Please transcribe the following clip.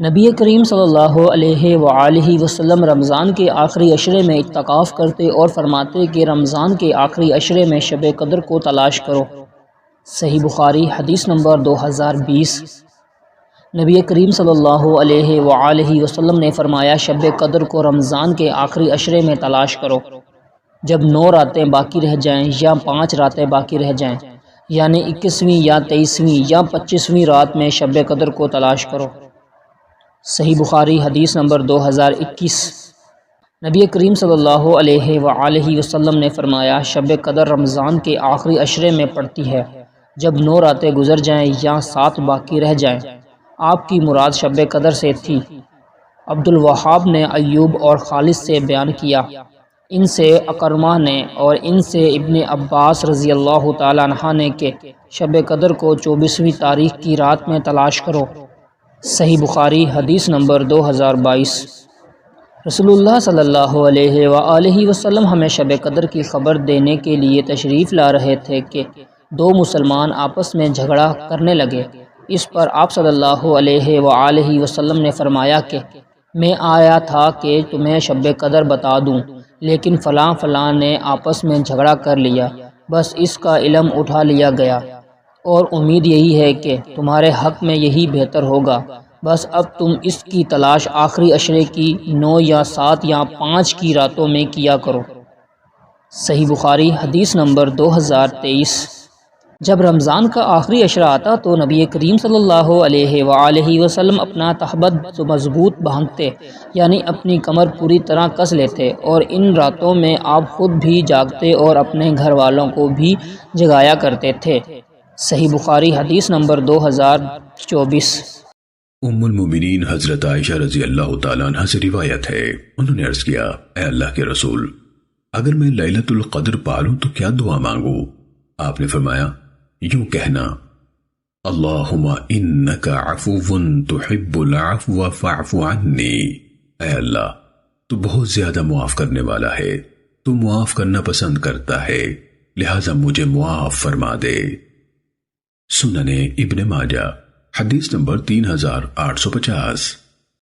نبی کریم صلی اللہ علیہ وآلہ وسلم رمضان کے آخری عشرے میں اعتکاف کرتے اور فرماتے کہ رمضان کے آخری عشرے میں شب قدر کو تلاش کرو۔ صحیح بخاری حدیث نمبر 2020۔ نبی کریم صلی اللہ علیہ وآلہ وسلم نے فرمایا شب قدر کو رمضان کے آخری عشرے میں تلاش کرو، جب 9 راتیں باقی رہ جائیں یا 5 راتیں باقی رہ جائیں، یعنی 21ویں یا 23ویں یا 25ویں رات میں شب قدر کو تلاش کرو۔ صحیح بخاری حدیث نمبر 2021۔ نبی کریم صلی اللہ علیہ وآلہ وسلم نے فرمایا شب قدر رمضان کے آخری عشرے میں پڑتی ہے جب 9 راتیں گزر جائیں یا 7 باقی رہ جائیں۔ آپ کی مراد شب قدر سے تھی۔ عبد الوہاب نے ایوب اور خالد سے بیان کیا، ان سے اکرمہ نے اور ان سے ابن عباس رضی اللہ تعالیٰ عنہ نے کہ شب قدر کو 24ویں تاریخ کی رات میں تلاش کرو۔ صحیح بخاری حدیث نمبر 2022۔ رسول اللہ صلی اللہ علیہ وآلہ وسلم ہمیں شب قدر کی خبر دینے کے لیے تشریف لا رہے تھے کہ 2 مسلمان آپس میں جھگڑا کرنے لگے۔ اس پر آپ صلی اللہ علیہ وآلہ وسلم نے فرمایا کہ میں آیا تھا کہ تمہیں شب قدر بتا دوں، لیکن فلاں فلاں نے آپس میں جھگڑا کر لیا، بس اس کا علم اٹھا لیا گیا، اور امید یہی ہے کہ تمہارے حق میں یہی بہتر ہوگا، بس اب تم اس کی تلاش آخری عشرے کی 9 یا 7 یا 5 کی راتوں میں کیا کرو۔ صحیح بخاری حدیث نمبر 2023۔ جب رمضان کا آخری عشرہ آتا تو نبی کریم صلی اللہ علیہ وآلہ وسلم اپنا تہبند مضبوط باندھتے، یعنی اپنی کمر پوری طرح کس لیتے، اور ان راتوں میں آپ خود بھی جاگتے اور اپنے گھر والوں کو بھی جگایا کرتے تھے۔ صحیح بخاری حدیث نمبر 2024۔ ام المومنین حضرت عائشہ رضی اللہ تعالیٰ عنہ سے روایت ہے، انہوں نے عرض کیا، اے اللہ کے رسول، اگر میں لیلۃ القدر پالوں تو کیا دعا مانگوں؟ آپ نے فرمایا یوں کہنا، اللہم انک عفو تحب العفو فاعف عنی، اے اللہ تو بہت زیادہ معاف کرنے والا ہے، تو معاف کرنا پسند کرتا ہے، لہٰذا مجھے معاف فرما دے۔ سنن ابن ماجہ حدیث نمبر 3850۔